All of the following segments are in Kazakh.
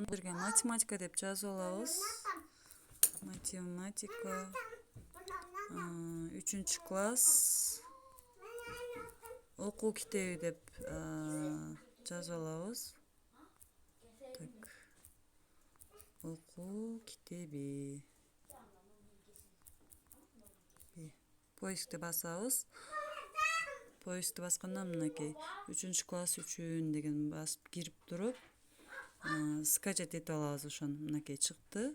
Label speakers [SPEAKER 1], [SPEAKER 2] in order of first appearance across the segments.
[SPEAKER 1] Бирге математика деп жазып алабыз. Математика 3-класс окуу китеби деп жазып алабыз. Так. Окуу китеби. Поискти басабыз. Поискти басканда мынакей 3-класс үчүн деген басып кирип туруп, скачать этип алабыз ошону. Мынакей чыкты.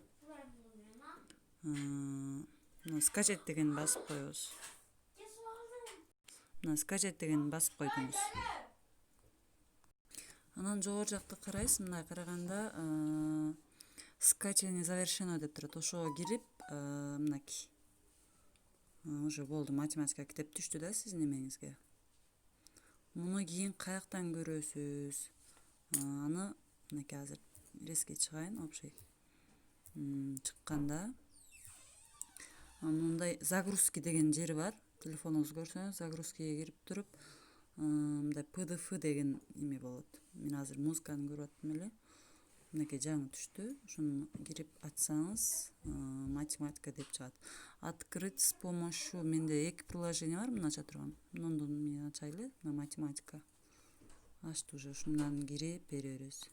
[SPEAKER 1] Скачать деген басып коебуз. Мына скачать деген басып койдуңуз. Анан жогору жакта карайсыз, мындай караганда скачивание завершено деп турат. Ошого кирип, мынакей. Уже болду, математика китеп түштү да сиздин эмеңизге. Муну кийин каяктан көрөсүз? Аны мынакей азыр резке чыгайын, общий. Чыкканда мындай загрузки деген жери бар. Телефонуңузду көрсөңүз, загрузкиге кирип туруп, мындай PDF деген эме болот. Мен азыр музыканы көрүп аттым эле. Мынакей жаңы түштү. Ошону кирип ачсаңыз, математика деп чыгат. Открыть с помощью, менде 2 приложение бар, муну ача турган. Мундун мен ачайлы, мына математика. Ачты уже, ушундан кирип беребиз.